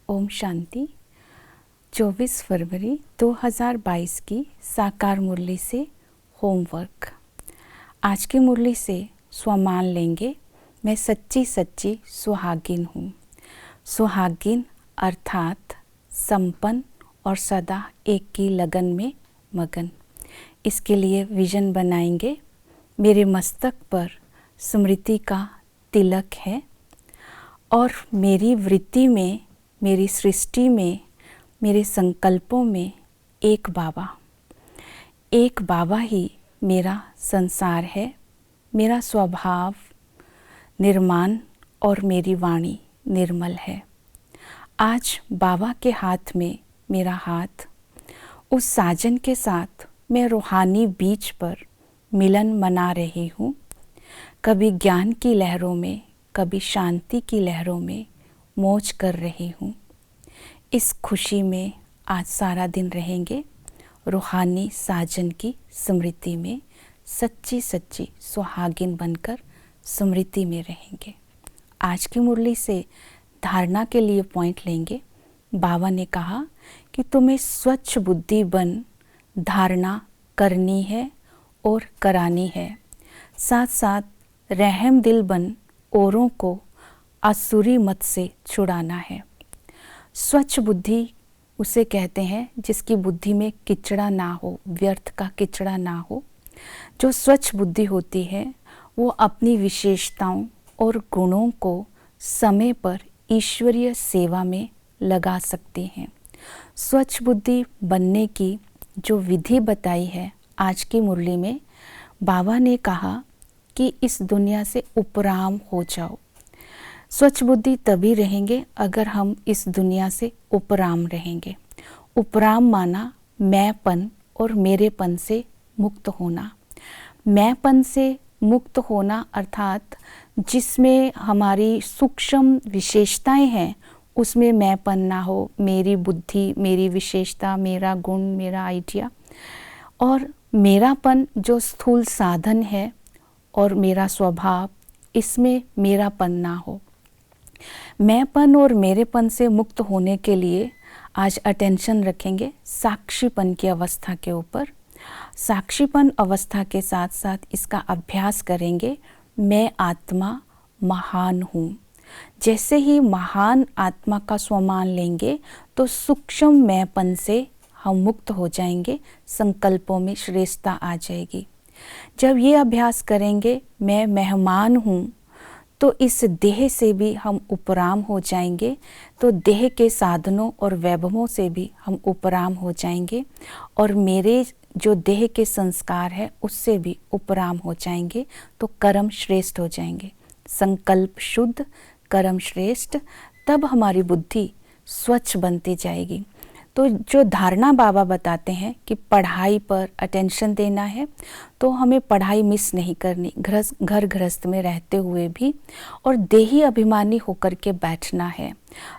ओम शांति। 24 फरवरी 2022 की साकार मुरली से होमवर्क। आज की मुरली से स्वमान लेंगे, मैं सच्ची सच्ची सुहागिन हूँ। सुहागिन अर्थात संपन्न और सदा एक की लगन में मगन। इसके लिए विजन बनाएंगे। मेरे मस्तक पर स्मृति का तिलक है और मेरी वृत्ति में, मेरी सृष्टि में, मेरे संकल्पों में एक बाबा ही मेरा संसार है। मेरा स्वभाव निर्माण और मेरी वाणी निर्मल है। आज बाबा के हाथ में मेरा हाथ, उस साजन के साथ मैं रूहानी बीच पर मिलन मना रही हूँ। कभी ज्ञान की लहरों में, कभी शांति की लहरों में मौज कर रही हूँ। इस खुशी में आज सारा दिन रहेंगे। रूहानी साजन की स्मृति में सच्ची सच्ची सुहागिन बनकर स्मृति में रहेंगे। आज की मुरली से धारणा के लिए पॉइंट लेंगे। बाबा ने कहा कि तुम्हें स्वच्छ बुद्धि बन धारणा करनी है और करानी है। साथ साथ रहम दिल बन औरों को आसुरी मत से छुड़ाना है। स्वच्छ बुद्धि उसे कहते हैं जिसकी बुद्धि में किचड़ा ना हो, व्यर्थ का किचड़ा ना हो। जो स्वच्छ बुद्धि होती है वो अपनी विशेषताओं और गुणों को समय पर ईश्वरीय सेवा में लगा सकते हैं। स्वच्छ बुद्धि बनने की जो विधि बताई है आज की मुरली में, बाबा ने कहा कि इस दुनिया से उपराम हो जाओ। स्वच्छ बुद्धि तभी रहेंगे अगर हम इस दुनिया से उपराम रहेंगे। उपराम माना मैंपन और मेरेपन से मुक्त होना। मैंपन से मुक्त होना अर्थात जिसमें हमारी सूक्ष्म विशेषताएं हैं उसमें मैंपन ना हो। मेरी बुद्धि, मेरी विशेषता, मेरा गुण, मेरा आइडिया और मेरापन जो स्थूल साधन है और मेरा स्वभाव, इसमें मेरापन ना हो। मैंपन और मेरेपन से मुक्त होने के लिए आज अटेंशन रखेंगे साक्षीपन की अवस्था के ऊपर। साक्षीपन अवस्था के साथ साथ इसका अभ्यास करेंगे। मैं आत्मा महान हूँ। जैसे ही महान आत्मा का स्वमान लेंगे तो सूक्ष्म मैंपन से हम मुक्त हो जाएंगे। संकल्पों में श्रेष्ठता आ जाएगी। जब ये अभ्यास करेंगे मैं मेहमान हूँ तो इस देह से भी हम उपराम हो जाएंगे। तो देह के साधनों और वैभवों से भी हम उपराम हो जाएंगे और मेरे जो देह के संस्कार है उससे भी उपराम हो जाएंगे। तो कर्म श्रेष्ठ हो जाएंगे। संकल्प शुद्ध, कर्म श्रेष्ठ, तब हमारी बुद्धि स्वच्छ बनती जाएगी। तो जो धारणा बाबा बताते हैं कि पढ़ाई पर अटेंशन देना है, तो हमें पढ़ाई मिस नहीं करनी, घर गृहस्थ में रहते हुए भी, और देही अभिमानी होकर के बैठना है।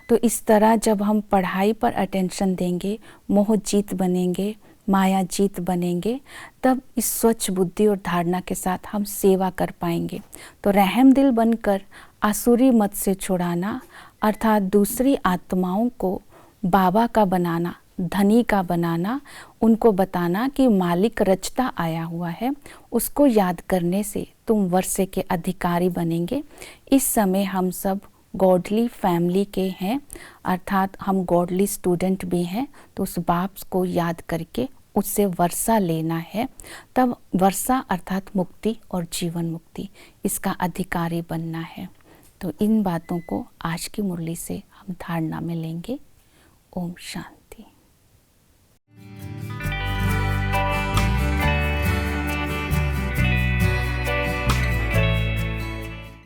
तो इस तरह जब हम पढ़ाई पर अटेंशन देंगे, मोह जीत बनेंगे, माया जीत बनेंगे, तब इस स्वच्छ बुद्धि और धारणा के साथ हम सेवा कर पाएंगे। तो रहम दिल बनकर आसुरी मत से छुड़ाना अर्थात दूसरी आत्माओं को बाबा का बनाना, धनी का बनाना, उनको बताना कि मालिक रचता आया हुआ है, उसको याद करने से तुम वर्षे के अधिकारी बनेंगे। इस समय हम सब गॉडली फैमिली के हैं अर्थात हम गॉडली स्टूडेंट भी हैं। तो उस बाप को याद करके उससे वर्षा लेना है। तब वर्षा अर्थात मुक्ति और जीवन मुक्ति, इसका अधिकारी बनना है। तो इन बातों को आज की मुरली से हम धारणा में लेंगे। ओम शांति।